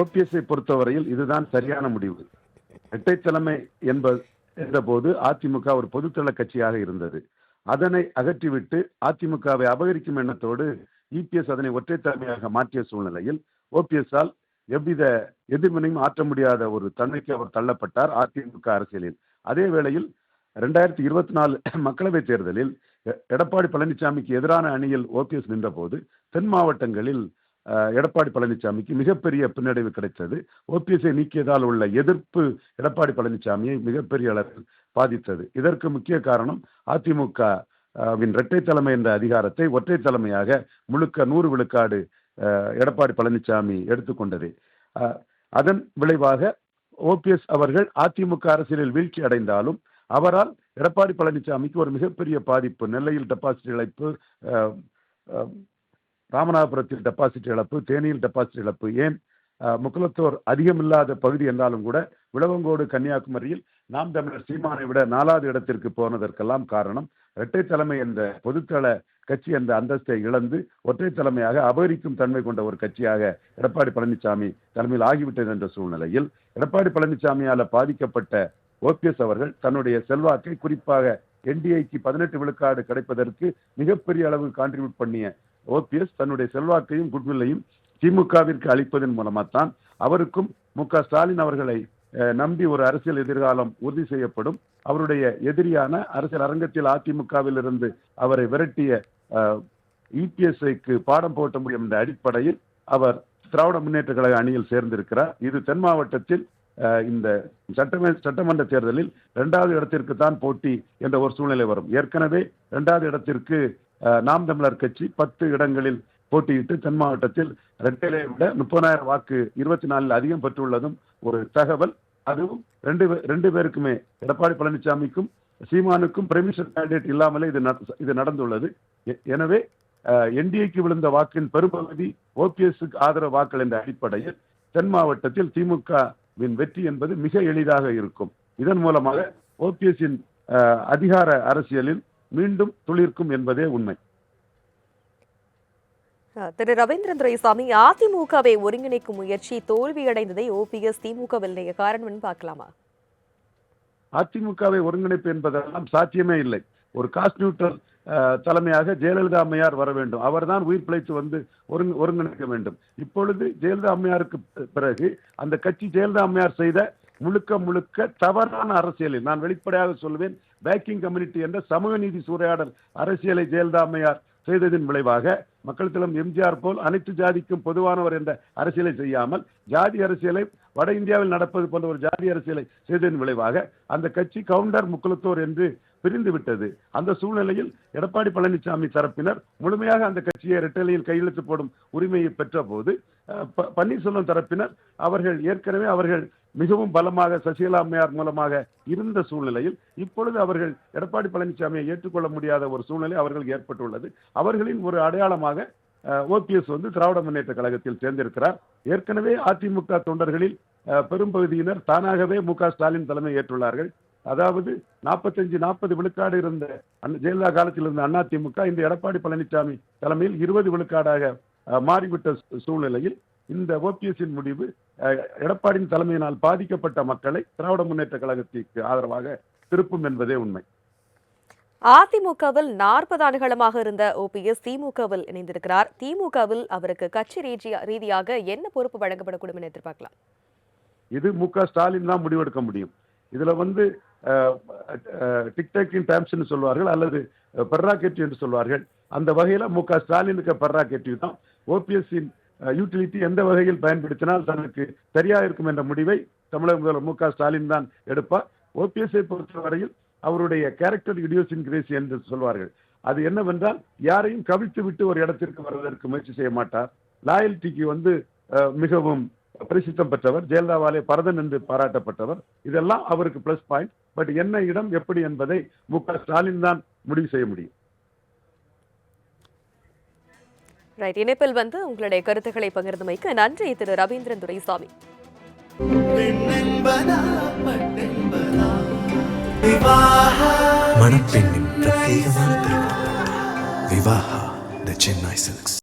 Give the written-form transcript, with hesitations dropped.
ஓபிஎஸ்ஐ பொறுத்தவரையில் இதுதான் சரியான முடிவு. இரட்டை தலைமை என்ற போது அதிமுக ஒரு பொதுத்தள கட்சியாக இருந்தது. அதனை அகற்றிவிட்டு அதிமுகவை அபகரிக்கும் எண்ணத்தோடு இபிஎஸ் அதனை ஒற்றை தலைமையாக மாற்றிய சூழ்நிலையில் ஓபிஎஸ்ஆல் எவ்வித எதிர்வினையும் ஆற்ற முடியாத ஒரு தன்மைக்கு அவர் தள்ளப்பட்டார் அதிமுக அரசியலில். அதே வேளையில் 2024 மக்களவைத் தேர்தலில் எடப்பாடி பழனிசாமிக்கு எதிரான அணியில் ஓபிஎஸ் நின்றபோது தென் மாவட்டங்களில் எடப்பாடி பழனிசாமிக்கு மிகப்பெரிய பின்னடைவு கிடைத்தது. ஓபிஎஸ்ஐ நீக்கியதால் உள்ள எதிர்ப்பு எடப்பாடி பழனிசாமியை மிகப்பெரிய அளவில் பாதித்தது. இதற்கு முக்கிய காரணம் அதிமுக இரட்டை தலைமை என்ற அதிகாரத்தை ஒற்றை தலைமையாக முழுக்க 100 விழுக்காடு எடப்பாடி பழனிசாமி எடுத்துக்கொண்டது. அதன் விளைவாக ஓபிஎஸ் அவர்கள் அதிமுக அரசியலில் வீழ்ச்சி அடைந்தாலும் அவரால் எடப்பாடி பழனிசாமிக்கு ஒரு மிகப்பெரிய பாதிப்பு. நெல்லையில் டெபாசிட் இழப்பு, ராமநாதபுரத்தில் டெபாசிட் இழப்பு, தேனியில் டெபாசிட் இழப்பு, ஏன் முக்குளத்தோர் அதிகமில்லாத பகுதி என்றாலும் கூட விளவங்கோடு கன்னியாகுமரியில் நாம் தமிழர் சீமானை விட 4வது இடத்திற்கு போனதற்கெல்லாம் காரணம் இரட்டை தலைமை என்ற பொதுத்தள கட்சி என்ற அந்தஸ்தை இழந்து ஒற்றை தலைமையாக அபகரிக்கும் தன்மை கொண்ட ஒரு கட்சியாக எடப்பாடி பழனிசாமி தலைமையில் ஆகிவிட்டது என்ற சூழ்நிலையில் எடப்பாடி பழனிசாமியால் பாதிக்கப்பட்ட ஓபிஎஸ் அவர்கள் தன்னுடைய செல்வாக்கை, குறிப்பாக என்டிஏக்கு 18 விழுக்காடு கிடைப்பதற்கு மிகப்பெரிய அளவு கான்ட்ரிபியூட் பண்ணிய ஓபிஎஸ் தன்னுடைய செல்வாக்கையும் குட்வில்லையும் திமுகவிற்கு அளிப்பதன் மூலமாத்தான் அவருக்கும் ஸ்டாலின் அவர்களை நம்பி ஒரு அரசியல் எதிர்காலம் உறுதி செய்யப்படும். அவருடைய எதிரியான அரசியல் அரங்கத்தில் அதிமுகவில் இருந்து அவரை விரட்டிய இபிஎஸ்ஐக்கு பாடம் போட்ட முடியும் என்ற அடிப்படையில் அவர் திராவிட முன்னேற்ற கழக அணியில் சேர்ந்திருக்கிறார். இது தென் மாவட்டத்தில் இந்த சட்டமன்ற தேர்தலில் 2வது இடத்திற்கு தான் போட்டி என்ற ஒரு சூழ்நிலை வரும். ஏற்கனவே 2வது இடத்திற்கு நாம் தமிழர் கட்சி 10 இடங்களில் போட்டியிட்டு தென் மாவட்டத்தில் இரட்டையை விட 30,000 வாக்கு 24 அதிகம் பெற்றுள்ளதும் ஒரு தகவல். அதுவும் ரெண்டு பேருக்குமே, எடப்பாடி பழனிசாமிக்கும் சீமானுக்கும் பிரைமினிஸ்டர் கேண்டிடேட் இல்லாமலே இது நடந்துள்ளது. எனவே என்டிஏக்கு விழுந்த வாக்கின் பெரும்பகுதி ஓபிஎஸ்க்கு ஆதரவு வாக்கள் என்ற அடிப்படையில் தென் மாவட்டத்தில் திமுகவின் வெற்றி என்பது மிக எளிதாக இருக்கும். இதன் மூலமாக ஓபிஎஸ்ஸின் அதிகார அரசியலில் மீண்டும் துளிர்க்கும் என்பதே உண்மை. திரு ரவீந்திரன் துரைசாமி, அதிமுகவை ஒருங்கிணைக்கும் முயற்சி தோல்வியடைந்ததை ஓபிஎஸ் திமுகவில் காரணம் பார்க்கலாமா? அதிமுகவை ஒருங்கிணைப்பு என்பதெல்லாம் சாத்தியமே இல்லை. ஒரு காஸ்ட் நியூட்ரல் தலைமையாக ஜெயலலிதா அம்மையார் வர வேண்டும். அவர்தான் உயிர் பிழைத்து வந்து ஒருங்கிணைக்க வேண்டும். இப்பொழுது ஜெயலலிதா அம்மையாருக்கு பிறகு அந்த கட்சி ஜெயலலிதா அம்மையார் செய்த முழுக்க தவறான அரசியலில், நான் வெளிப்படையாக சொல்வேன், பேக்கிங் கம்யூனிட்டி என்ற சமூக நீதி சூறையாடல் அரசியலை ஜெயலலிதா அம்மையார் செய்ததின் விளைவாக மக்கள் திலம் எம்ஜிஆர் போல் அனைத்து ஜாதிக்கும் பொதுவானவர் என்ற அரசியலை செய்யாமல் ஜாதி அரசியலை வட இந்தியாவில் நடப்பது போன்ற ஒரு ஜாதி அரசியலை செய்ததன் விளைவாக அந்த கட்சி கவுண்டர் முக்குளத்தோர் என்று பிரிந்து விட்டது. அந்த சூழ்நிலையில் எடப்பாடி பழனிசாமி தரப்பினர் முழுமையாக அந்த கட்சியை இரட்டையில் கையெழுத்து போடும் உரிமையை பெற்ற போது பன்னீர்செல்வம் தரப்பினர் அவர்கள் மிகவும் பலமாக சசிகலா அம்மையார் மூலமாக இருந்த சூழ்நிலையில் இப்பொழுது அவர்கள் எடப்பாடி பழனிசாமியை ஏற்றுக்கொள்ள முடியாத ஒரு சூழ்நிலை அவர்களுக்கு ஏற்பட்டுள்ளது. அவர்களின் ஒரு அடையாளமாக ஓபிஎஸ் திராவிட முன்னேற்ற கழகத்தில் சேர்ந்திருக்கிறார். ஏற்கனவே அதிமுக தொண்டர்களில் பெரும்பகுதியினர் தானாகவே ஸ்டாலின் தலைமை ஏற்றுள்ளார்கள். அதாவது 45-40 விழுக்காடு இருந்த ஜெயலலிதா காலத்தில் இருந்த அதிமுக இந்த எடப்பாடி பழனிசாமி தலைமையில் 20 விழுக்காடாக மாறிவிட்ட சூழ்நிலையில் இந்த ஓபிஎஸ்ஸின் முடிவு எடப்பாடியின் தலைமையினால் பாதிக்கப்பட்ட மக்களை திராவிட முன்னேற்ற கழகத்திற்கு ஆதரவாக திருப்பும் என்பதே உண்மை. அதிமுகவில் 40 ஆண்டுகளமாக இருந்த ஓபிஎஸ் திமுகவில் இணைந்திருக்கிறார். திமுகவில் அவருக்கு கட்சி ரீதியாக என்ன பொறுப்பு வழங்கப்படக்கூடும் என எதிர்பார்க்கலாம்? இது ஸ்டாலின் தான் முடிவெடுக்க முடியும். இதுல டிக்டாக்கின் டைம்ஸ் சொல்வார்கள் அல்லது பெர்ராக்கெட்டி என்று சொல்வார்கள். அந்த வகையில ஸ்டாலினுக்கு பெர்ராக்கெட்டி தான். ஓபிஎஸ்ஸின் யூட்டிலிட்டி எந்த வகையில் பயன்படுத்தினால் தனக்கு சரியா இருக்கும் என்ற முடிவை தமிழக முதல்வர் ஸ்டாலின் தான் எடுப்பார். ஓபிஎஸ்ஐ பொறுத்தவரையில் அவருடைய கேரக்டர் இடியோசின்கிரேசி என்று சொல்வார்கள். அது என்னவென்றால் யாரையும் கவிழ்த்து விட்டு ஒரு இடத்திற்கு வருவதற்கு முயற்சி செய்ய மாட்டார். லாயல்ட்டிக்கு மிகவும் பிரசித்தம் பெற்றவர். ஜெயலலிதாவாலே பரதன் என்று பாராட்டப்பட்டவர். இதெல்லாம் அவருக்கு பிளஸ் பாயிண்ட். பட் என்ன இடம் எப்படி என்பதை ஸ்டாலின் தான் முடிவு செய்ய முடியும். இணைப்பில் உங்களுடைய கருத்துக்களை பகிர்ந்தமைக்கு நன்றி திரு ரவீந்திரன் துரைசாமி. மணப்பெண்ணின் பிரத்யேகமான திருமணம் விவாஹா தி சென்னை சில்க்ஸ்.